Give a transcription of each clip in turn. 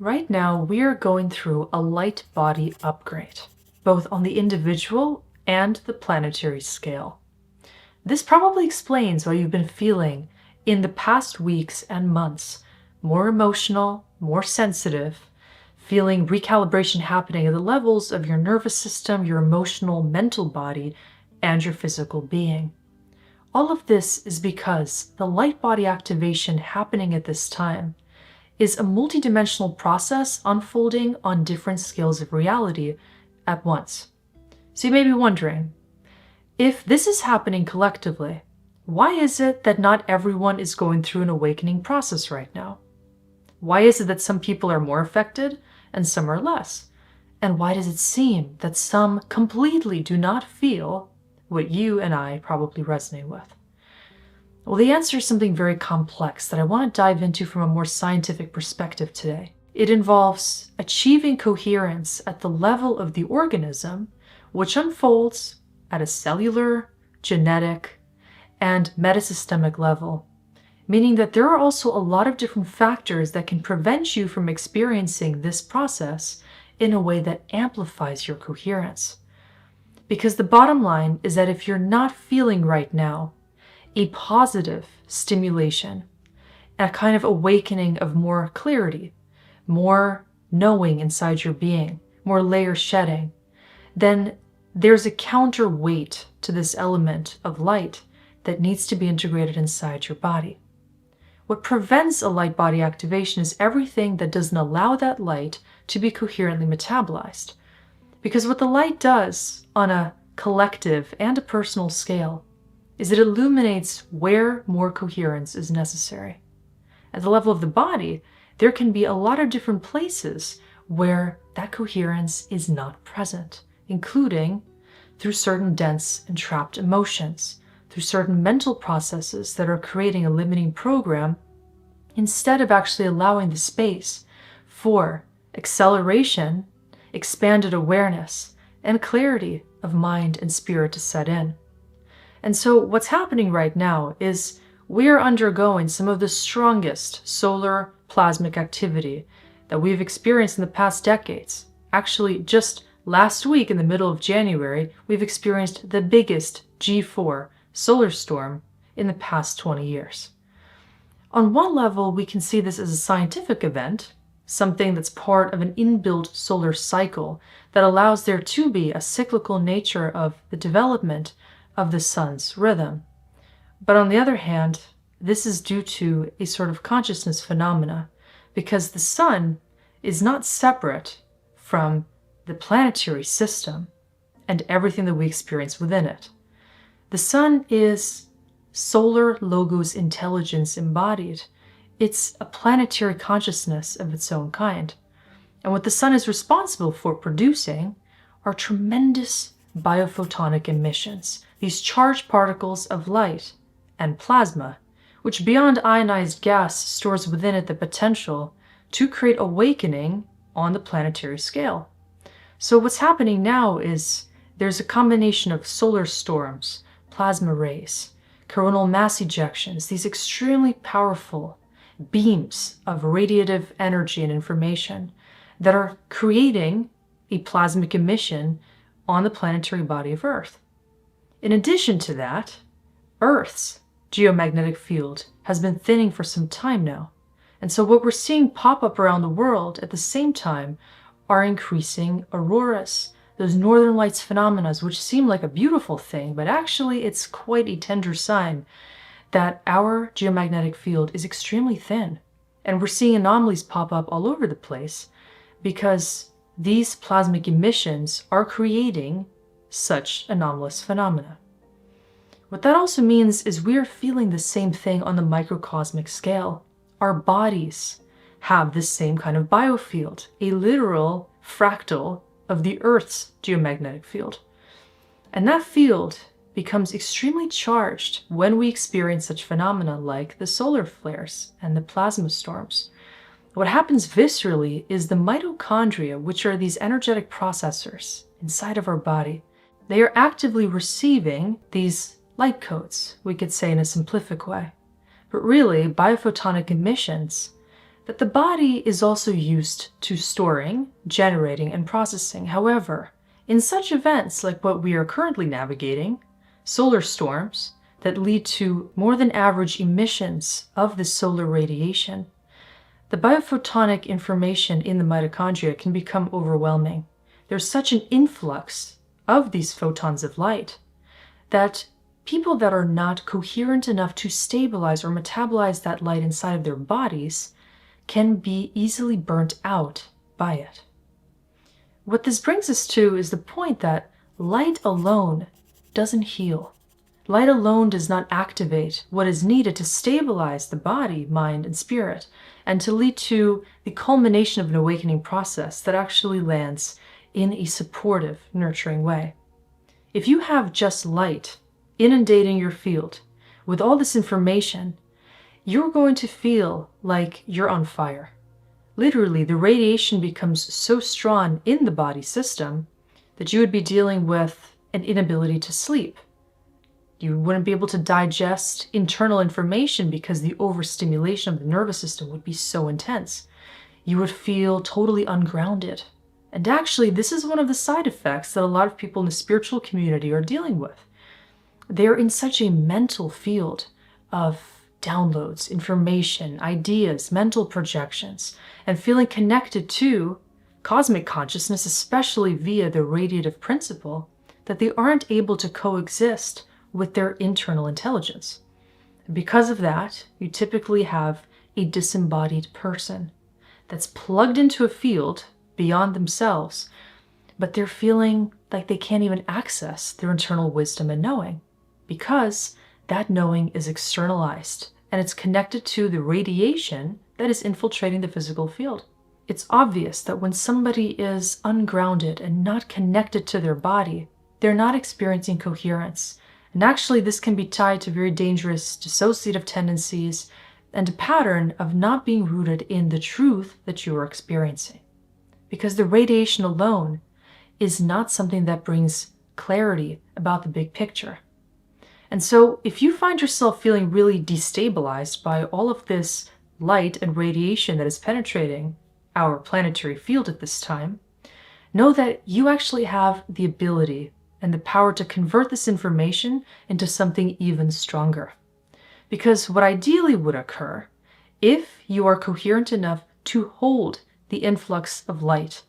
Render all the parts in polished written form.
Right now, we are going through a light body upgrade, both on the individual and the planetary scale. This probably explains why you've been feeling, in the past weeks and months, more emotional, more sensitive, feeling recalibration happening at the levels of your nervous system, your emotional, mental body, and your physical being. All of this is because the light body activation happening at this time is a multidimensional process unfolding on different scales of reality at once. So you may be wondering, if this is happening collectively, why is it that not everyone is going through an awakening process right now? Why is it that some people are more affected and some are less? And why does it seem that some completely do not feel what you and I probably resonate with? Well, the answer is something very complex that I want to dive into from a more scientific perspective today. It involves achieving coherence at the level of the organism, which unfolds at a cellular, genetic, and metasystemic level, meaning that there are also a lot of different factors that can prevent you from experiencing this process in a way that amplifies your coherence. Because the bottom line is that if you're not feeling right now a positive stimulation, a kind of awakening of more clarity, more knowing inside your being, more layer shedding, then there's a counterweight to this element of light that needs to be integrated inside your body. What prevents a light body activation is everything that doesn't allow that light to be coherently metabolized. Because what the light does on a collective and a personal scale is it illuminates where more coherence is necessary. At the level of the body, there can be a lot of different places where that coherence is not present, including through certain dense and trapped emotions, through certain mental processes that are creating a limiting program, instead of actually allowing the space for acceleration, expanded awareness, and clarity of mind and spirit to set in. And so what's happening right now is we're undergoing some of the strongest solar plasmic activity that we've experienced in the past decades. Actually, just last week in the middle of January, we've experienced the biggest G4 solar storm in the past 20 years. On one level, we can see this as a scientific event, something that's part of an inbuilt solar cycle that allows there to be a cyclical nature of the development of the sun's rhythm. But on the other hand, this is due to a sort of consciousness phenomena, because the sun is not separate from the planetary system and everything that we experience within it. The sun is solar logos intelligence embodied. It's a planetary consciousness of its own kind. And what the sun is responsible for producing are tremendous biophotonic emissions, these charged particles of light and plasma, which beyond ionized gas stores within it the potential to create awakening on the planetary scale. So what's happening now is there's a combination of solar storms, plasma rays, coronal mass ejections, these extremely powerful beams of radiative energy and information that are creating a plasmic emission on the planetary body of Earth. In addition to that, Earth's geomagnetic field has been thinning for some time now. And so what we're seeing pop up around the world at the same time are increasing auroras, those northern lights phenomena, which seem like a beautiful thing, but actually it's quite a tender sign that our geomagnetic field is extremely thin. And we're seeing anomalies pop up all over the place because these plasmic emissions are creating such anomalous phenomena. What that also means is we are feeling the same thing on the microcosmic scale. Our bodies have this same kind of biofield, a literal fractal of the Earth's geomagnetic field. And that field becomes extremely charged when we experience such phenomena like the solar flares and the plasma storms. What happens viscerally is the mitochondria, which are these energetic processors inside of our body, they are actively receiving these light codes, we could say in a simplific way. But really, biophotonic emissions that the body is also used to storing, generating, and processing. However, in such events like what we are currently navigating, solar storms that lead to more than average emissions of the solar radiation, the biophotonic information in the mitochondria can become overwhelming. There's such an influx of these photons of light that people that are not coherent enough to stabilize or metabolize that light inside of their bodies can be easily burnt out by it. What this brings us to is the point that light alone doesn't heal. Light alone does not activate what is needed to stabilize the body, mind, and spirit, and to lead to the culmination of an awakening process that actually lands in a supportive, nurturing way. If you have just light inundating your field with all this information, you're going to feel like you're on fire. Literally, the radiation becomes so strong in the body system that you would be dealing with an inability to sleep. You wouldn't be able to digest internal information because the overstimulation of the nervous system would be so intense. You would feel totally ungrounded. And actually, this is one of the side effects that a lot of people in the spiritual community are dealing with. They're in such a mental field of downloads, information, ideas, mental projections, and feeling connected to cosmic consciousness, especially via the radiative principle, that they aren't able to coexist with their internal intelligence. Because of that, you typically have a disembodied person that's plugged into a field beyond themselves, but they're feeling like they can't even access their internal wisdom and knowing, because that knowing is externalized and it's connected to the radiation that is infiltrating the physical field. It's obvious that when somebody is ungrounded and not connected to their body, they're not experiencing coherence. And actually, this can be tied to very dangerous dissociative tendencies and a pattern of not being rooted in the truth that you are experiencing. Because the radiation alone is not something that brings clarity about the big picture. And so if you find yourself feeling really destabilized by all of this light and radiation that is penetrating our planetary field at this time, know that you actually have the ability and the power to convert this information into something even stronger. Because what ideally would occur, if you are coherent enough to hold the influx of light,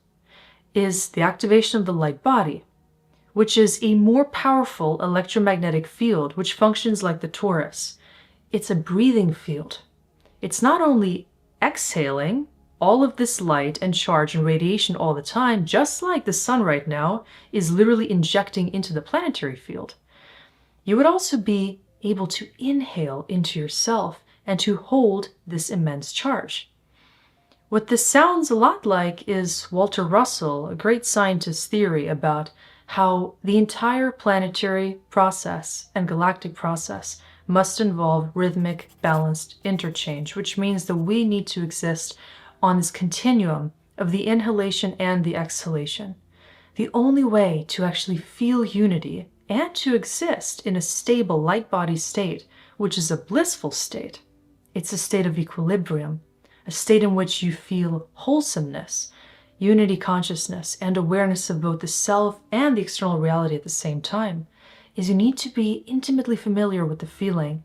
is the activation of the light body, which is a more powerful electromagnetic field which functions like the torus. It's a breathing field. It's not only exhaling all of this light and charge and radiation all the time, just like the sun right now is literally injecting into the planetary field. You would also be able to inhale into yourself and to hold this immense charge. What this sounds a lot like is Walter Russell, a great scientist's theory about how the entire planetary process and galactic process must involve rhythmic, balanced interchange, which means that we need to exist on this continuum of the inhalation and the exhalation. The only way to actually feel unity and to exist in a stable light body state, which is a blissful state, it's a state of equilibrium, a state in which you feel wholesomeness, unity consciousness, and awareness of both the self and the external reality at the same time, is you need to be intimately familiar with the feeling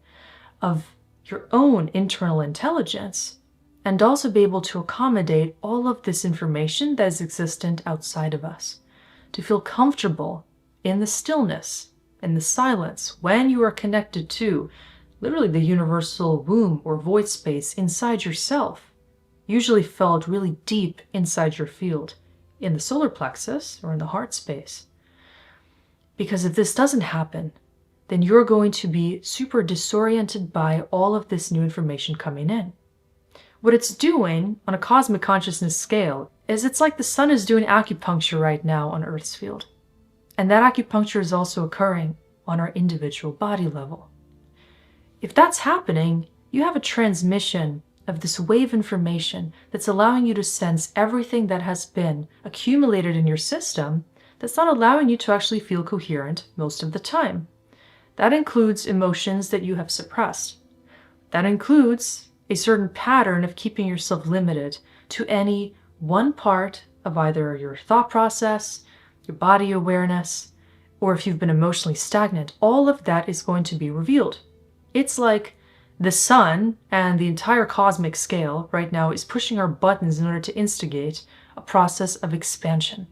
of your own internal intelligence and also be able to accommodate all of this information that is existent outside of us, to feel comfortable in the stillness, in the silence, when you are connected to literally the universal womb or void space inside yourself, usually felt really deep inside your field, in the solar plexus or in the heart space. Because if this doesn't happen, then you're going to be super disoriented by all of this new information coming in. What it's doing on a cosmic consciousness scale is it's like the sun is doing acupuncture right now on Earth's field. And that acupuncture is also occurring on our individual body level. If that's happening, you have a transmission of this wave information that's allowing you to sense everything that has been accumulated in your system that's not allowing you to actually feel coherent most of the time. That includes emotions that you have suppressed. That includes a certain pattern of keeping yourself limited to any one part of either your thought process, your body awareness, or if you've been emotionally stagnant, all of that is going to be revealed. It's like the sun and the entire cosmic scale right now is pushing our buttons in order to instigate a process of expansion.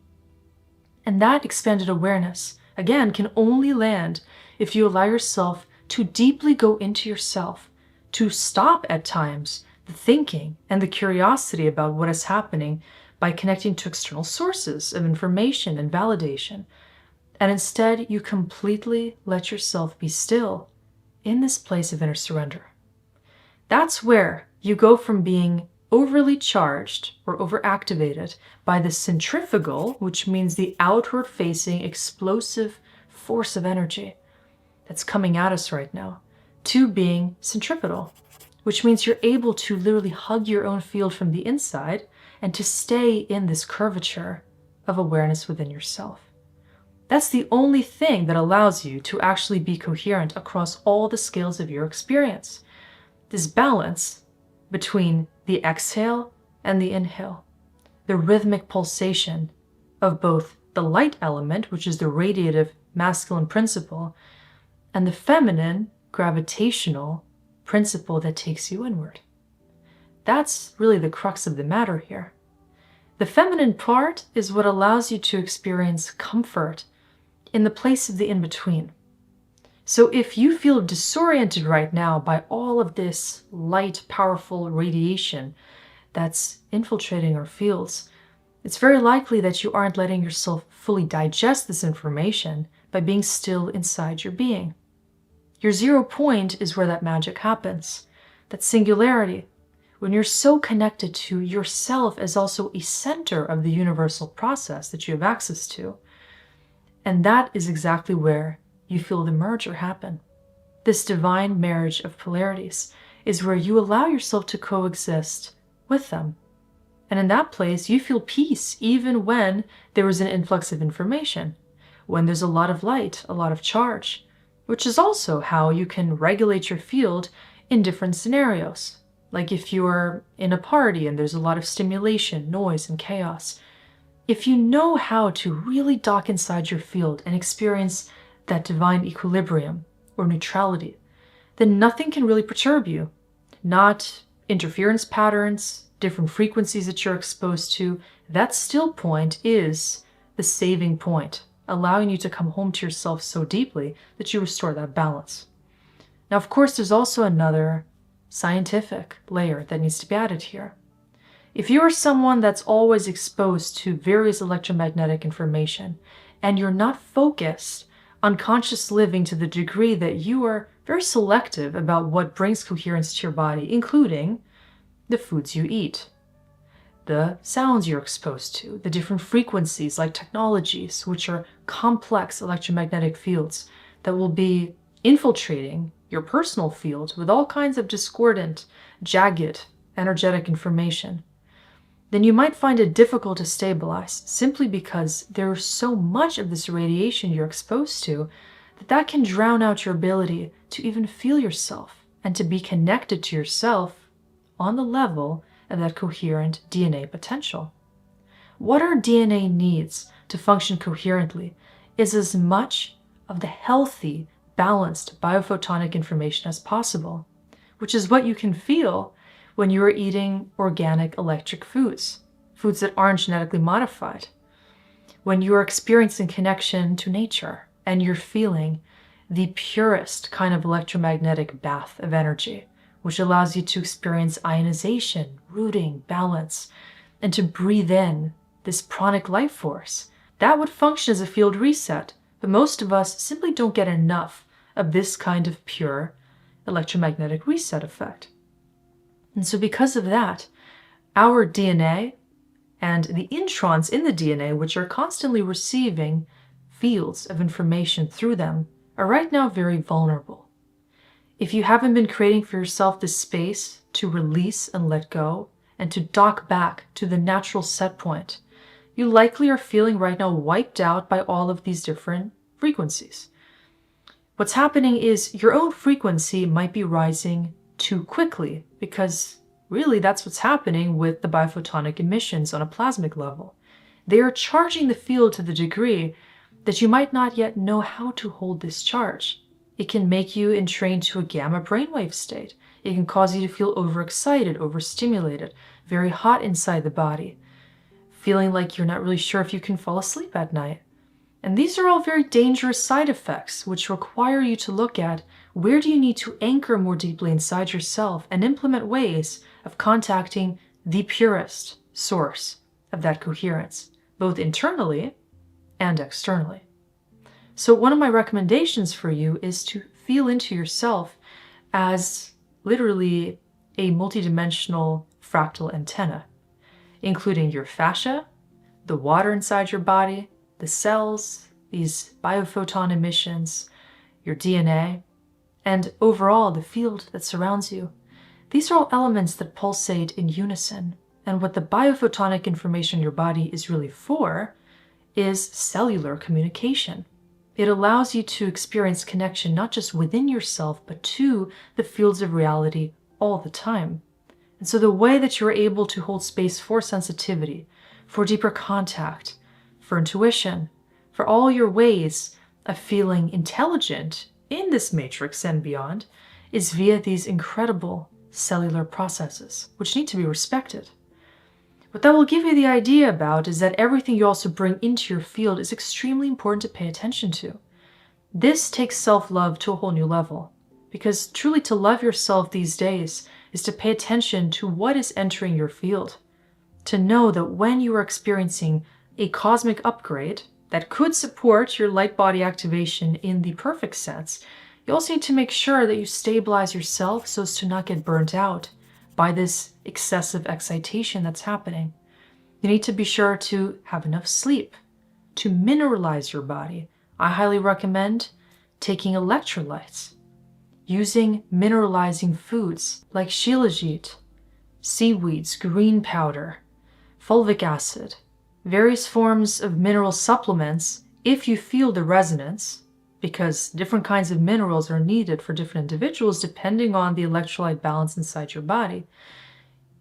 And that expanded awareness, again, can only land if you allow yourself to deeply go into yourself, to stop at times the thinking and the curiosity about what is happening by connecting to external sources of information and validation. And instead, you completely let yourself be still in this place of inner surrender. That's where you go from being overly charged or overactivated by the centrifugal, which means the outward-facing explosive force of energy that's coming at us right now, to being centripetal, which means you're able to literally hug your own field from the inside and to stay in this curvature of awareness within yourself. That's the only thing that allows you to actually be coherent across all the scales of your experience. This balance between the exhale and the inhale, the rhythmic pulsation of both the light element, which is the radiative masculine principle, and the feminine gravitational principle that takes you inward. That's really the crux of the matter here. The feminine part is what allows you to experience comfort in the place of the in-between. So if you feel disoriented right now by all of this light, powerful radiation that's infiltrating our fields, it's very likely that you aren't letting yourself fully digest this information by being still inside your being. Your 0 point is where that magic happens, that singularity, when you're so connected to yourself as also a center of the universal process that you have access to. And that is exactly where you feel the merger happen. This divine marriage of polarities is where you allow yourself to coexist with them. And in that place, you feel peace even when there is an influx of information, when there's a lot of light, a lot of charge, which is also how you can regulate your field in different scenarios. Like if you're in a party and there's a lot of stimulation, noise, and chaos. If you know how to really dock inside your field and experience that divine equilibrium or neutrality, then nothing can really perturb you. Not interference patterns, different frequencies that you're exposed to. That still point is the saving point, allowing you to come home to yourself so deeply that you restore that balance. Now, of course, there's also another scientific layer that needs to be added here. If you are someone that's always exposed to various electromagnetic information and you're not focused on conscious living to the degree that you are very selective about what brings coherence to your body, including the foods you eat, the sounds you're exposed to, the different frequencies like technologies, which are complex electromagnetic fields that will be infiltrating your personal field with all kinds of discordant, jagged, energetic information, then you might find it difficult to stabilize simply because there's so much of this radiation you're exposed to that can drown out your ability to even feel yourself and to be connected to yourself on the level of that coherent DNA potential. What our DNA needs to function coherently is as much of the healthy, balanced biophotonic information as possible, which is what you can feel when you are eating organic electric foods, foods that aren't genetically modified, when you are experiencing connection to nature and you're feeling the purest kind of electromagnetic bath of energy, which allows you to experience ionization, rooting, balance, and to breathe in this pranic life force. That would function as a field reset, but most of us simply don't get enough of this kind of pure electromagnetic reset effect. And so because of that, our DNA and the introns in the DNA, which are constantly receiving fields of information through them, are right now very vulnerable. If you haven't been creating for yourself the space to release and let go and to dock back to the natural set point, you likely are feeling right now wiped out by all of these different frequencies. What's happening is your own frequency might be rising too quickly, because really that's what's happening with the biophotonic emissions on a plasmic level. They are charging the field to the degree that you might not yet know how to hold this charge. It can make you entrained to a gamma brainwave state. It can cause you to feel overexcited, overstimulated, very hot inside the body, feeling like you're not really sure if you can fall asleep at night. And these are all very dangerous side effects, which require you to look at where do you need to anchor more deeply inside yourself and implement ways of contacting the purest source of that coherence, both internally and externally. So one of my recommendations for you is to feel into yourself as literally a multidimensional fractal antenna, including your fascia, the water inside your body, the cells, these biophoton emissions, your DNA, and overall the field that surrounds you. These are all elements that pulsate in unison, and what the biophotonic information in your body is really for is cellular communication. It allows you to experience connection not just within yourself, but to the fields of reality all the time. And so the way that you're able to hold space for sensitivity, for deeper contact, for intuition, for all your ways of feeling intelligent in this matrix and beyond, is via these incredible cellular processes, which need to be respected. What that will give you the idea about is that everything you also bring into your field is extremely important to pay attention to. This takes self-love to a whole new level, because truly to love yourself these days is to pay attention to what is entering your field, to know that when you are experiencing a cosmic upgrade that could support your light body activation in the perfect sense, you also need to make sure that you stabilize yourself so as to not get burnt out by this excessive excitation that's happening. You need to be sure to have enough sleep, to mineralize your body. I highly recommend taking electrolytes, using mineralizing foods like shilajit, seaweeds, green powder, fulvic acid, various forms of mineral supplements if you feel the resonance, because different kinds of minerals are needed for different individuals depending on the electrolyte balance inside your body.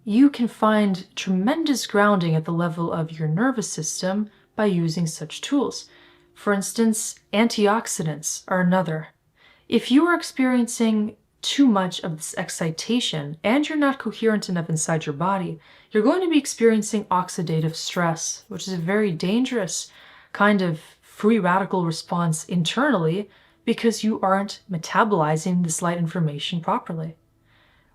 You can find tremendous grounding at the level of your nervous system by using such tools. For instance, antioxidants are another. If you are experiencing too much of this excitation and you're not coherent enough inside your body, you're going to be experiencing oxidative stress, which is a very dangerous kind of free radical response internally because you aren't metabolizing this light information properly.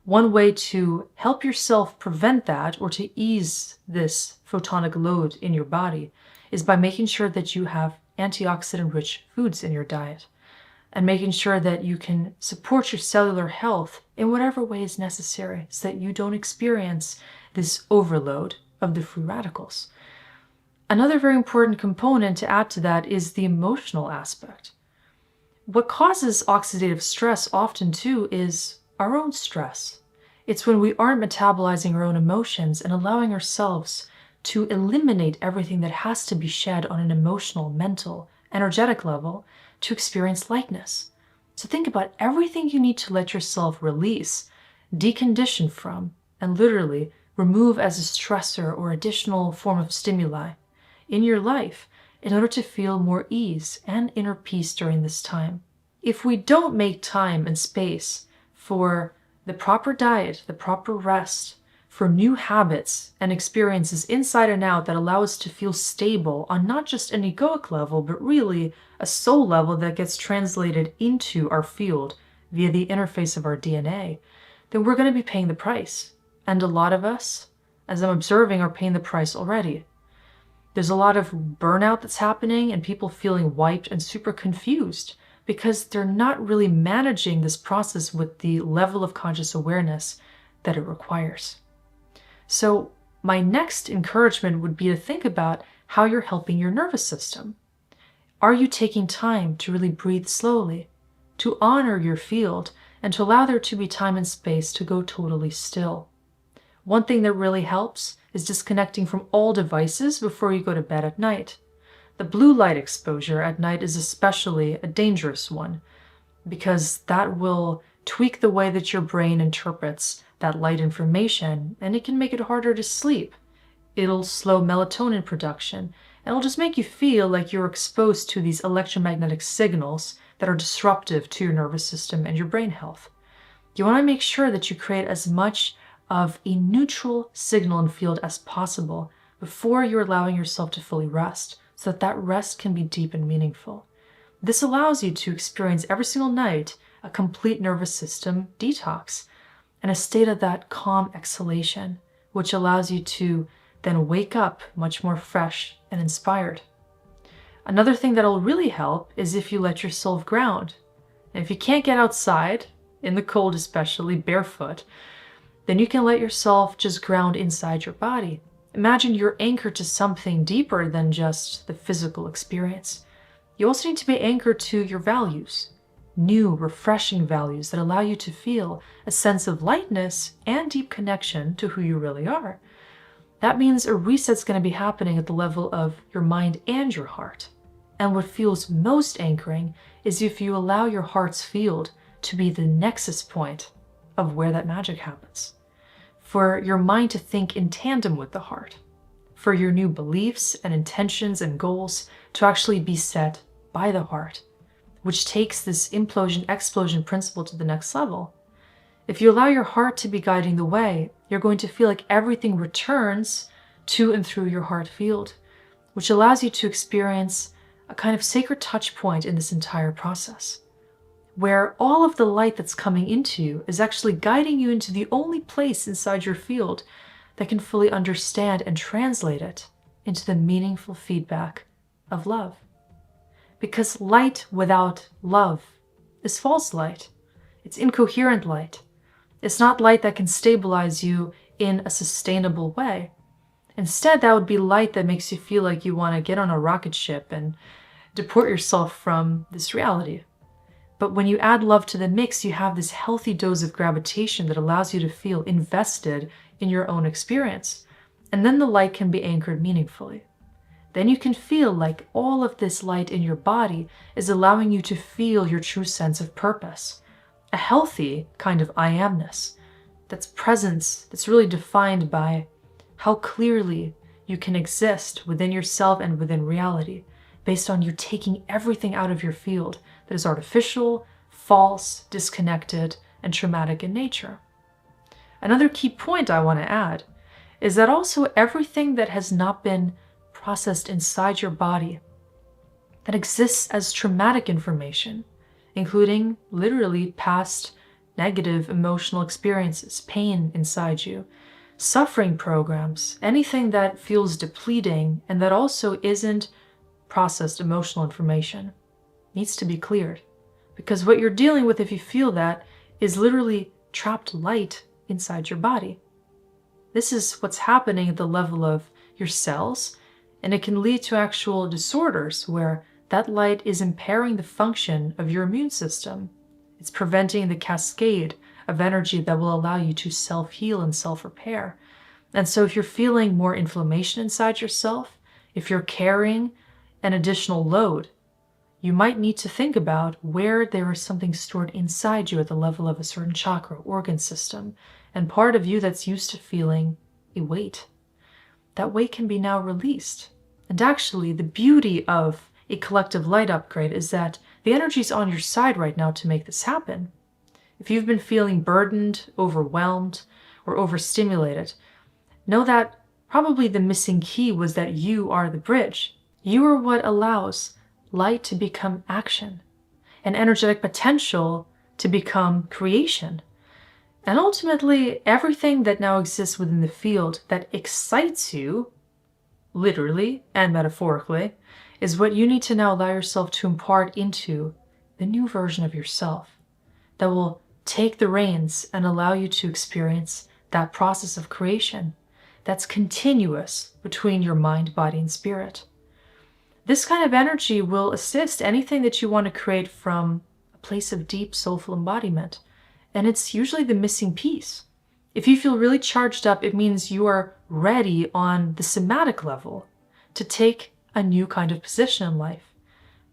One way to help yourself prevent that or to ease this photonic load in your body is by making sure that you have antioxidant-rich foods in your diet and making sure that you can support your cellular health in whatever way is necessary so that you don't experience this overload of the free radicals. Another very important component to add to that is the emotional aspect. What causes oxidative stress often too is our own stress. It's when we aren't metabolizing our own emotions and allowing ourselves to eliminate everything that has to be shed on an emotional, mental, energetic level to experience lightness. So think about everything you need to let yourself release, decondition from, and literally remove as a stressor or additional form of stimuli in your life in order to feel more ease and inner peace during this time. If we don't make time and space for the proper diet, the proper rest, for new habits and experiences inside and out that allow us to feel stable on not just an egoic level, but really a soul level that gets translated into our field via the interface of our DNA, then we're going to be paying the price. And a lot of us, as I'm observing, are paying the price already. There's a lot of burnout that's happening and people feeling wiped and super confused because they're not really managing this process with the level of conscious awareness that it requires. So my next encouragement would be to think about how you're helping your nervous system. Are you taking time to really breathe slowly, to honor your field, and to allow there to be time and space to go totally still? One thing that really helps is disconnecting from all devices before you go to bed at night. The blue light exposure at night is especially a dangerous one because that will tweak the way that your brain interprets that light information, and it can make it harder to sleep. It'll slow melatonin production, and it'll just make you feel like you're exposed to these electromagnetic signals that are disruptive to your nervous system and your brain health. You want to make sure that you create as much of a neutral signal and field as possible before you're allowing yourself to fully rest, so that that rest can be deep and meaningful. This allows you to experience every single night a complete nervous system detox and a state of that calm exhalation, which allows you to then wake up much more fresh and inspired. Another thing that'll really help is if you let yourself ground. And if you can't get outside, in the cold especially, barefoot, then you can let yourself just ground inside your body. Imagine you're anchored to something deeper than just the physical experience. You also need to be anchored to your values, new, refreshing values that allow you to feel a sense of lightness and deep connection to who you really are. That means a reset's going to be happening at the level of your mind and your heart. And what feels most anchoring is if you allow your heart's field to be the nexus point of where that magic happens. For your mind to think in tandem with the heart. For your new beliefs and intentions and goals to actually be set by the heart, which takes this implosion-explosion principle to the next level. If you allow your heart to be guiding the way, you're going to feel like everything returns to and through your heart field, which allows you to experience a kind of sacred touch point in this entire process, where all of the light that's coming into you is actually guiding you into the only place inside your field that can fully understand and translate it into the meaningful feedback of love. Because light without love is false light. It's incoherent light. It's not light that can stabilize you in a sustainable way. Instead, that would be light that makes you feel like you want to get on a rocket ship and deport yourself from this reality. But when you add love to the mix, you have this healthy dose of gravitation that allows you to feel invested in your own experience. And then the light can be anchored meaningfully. Then you can feel like all of this light in your body is allowing you to feel your true sense of purpose. A healthy kind of I amness, that's presence, that's really defined by how clearly you can exist within yourself and within reality, based on you taking everything out of your field that is artificial, false, disconnected, and traumatic in nature. Another key point I want to add is that also everything that has not been processed inside your body, that exists as traumatic information, including literally past negative emotional experiences, pain inside you, suffering programs, anything that feels depleting and that also isn't processed emotional information, needs to be cleared. Because what you're dealing with, if you feel that, is literally trapped light inside your body. This is what's happening at the level of your cells, and it can lead to actual disorders where that light is impairing the function of your immune system. It's preventing the cascade of energy that will allow you to self-heal and self-repair. And so if you're feeling more inflammation inside yourself, if you're carrying an additional load, you might need to think about where there is something stored inside you at the level of a certain chakra, organ system, and part of you that's used to feeling a weight. That weight can be now released. And actually, the beauty of a collective light upgrade is that the energy's on your side right now to make this happen. If you've been feeling burdened, overwhelmed, or overstimulated, know that probably the missing key was that you are the bridge. You are what allows light to become action, and energetic potential to become creation. And ultimately, everything that now exists within the field that excites you, literally and metaphorically, is what you need to now allow yourself to impart into the new version of yourself that will take the reins and allow you to experience that process of creation that's continuous between your mind, body, and spirit. This kind of energy will assist anything that you want to create from a place of deep, soulful embodiment. And it's usually the missing piece. If you feel really charged up, it means you are ready on the somatic level to take a new kind of position in life.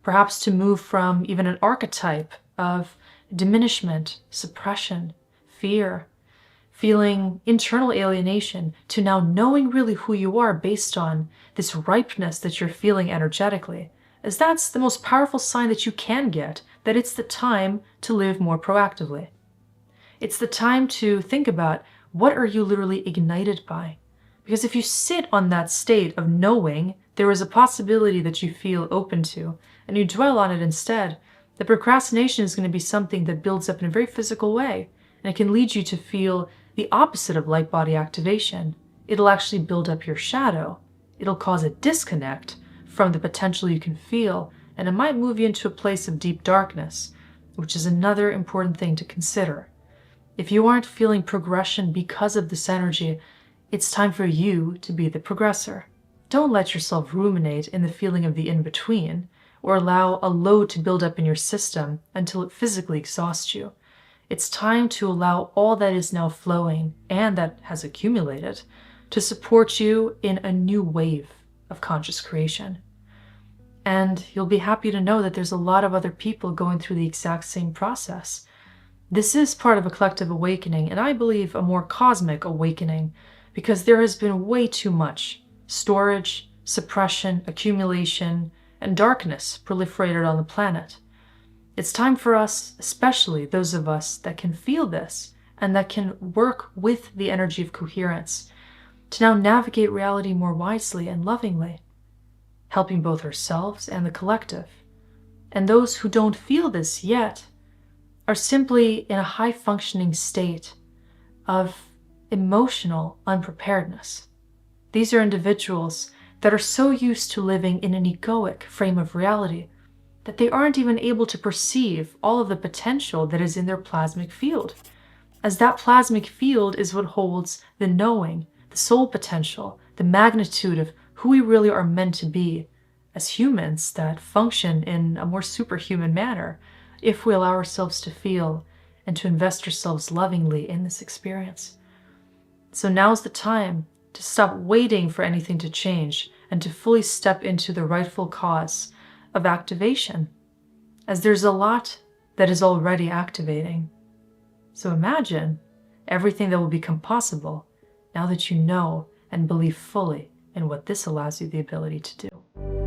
Perhaps to move from even an archetype of diminishment, suppression, fear, feeling internal alienation, to now knowing really who you are based on this ripeness that you're feeling energetically, as that's the most powerful sign that you can get that it's the time to live more proactively. It's the time to think about, what are you literally ignited by? Because if you sit on that state of knowing there is a possibility that you feel open to, and you dwell on it instead, the procrastination is going to be something that builds up in a very physical way, and it can lead you to feel the opposite of light body activation. It'll actually build up your shadow. It'll cause a disconnect from the potential you can feel, and it might move you into a place of deep darkness, which is another important thing to consider. If you aren't feeling progression because of this energy, it's time for you to be the progressor. Don't let yourself ruminate in the feeling of the in-between, or allow a load to build up in your system until it physically exhausts you. It's time to allow all that is now flowing and that has accumulated to support you in a new wave of conscious creation. And you'll be happy to know that there's a lot of other people going through the exact same process. This is part of a collective awakening, and I believe a more cosmic awakening, because there has been way too much storage, suppression, accumulation, and darkness proliferated on the planet. It's time for us, especially those of us that can feel this and that can work with the energy of coherence, to now navigate reality more wisely and lovingly, helping both ourselves and the collective. And those who don't feel this yet are simply in a high-functioning state of emotional unpreparedness. These are individuals that are so used to living in an egoic frame of reality that they aren't even able to perceive all of the potential that is in their plasmic field, as that plasmic field is what holds the knowing, the soul potential, the magnitude of who we really are meant to be as humans that function in a more superhuman manner if we allow ourselves to feel and to invest ourselves lovingly in this experience. So now's the time to stop waiting for anything to change and to fully step into the rightful cause of activation, as there's a lot that is already activating. So imagine everything that will become possible now that you know and believe fully in what this allows you the ability to do.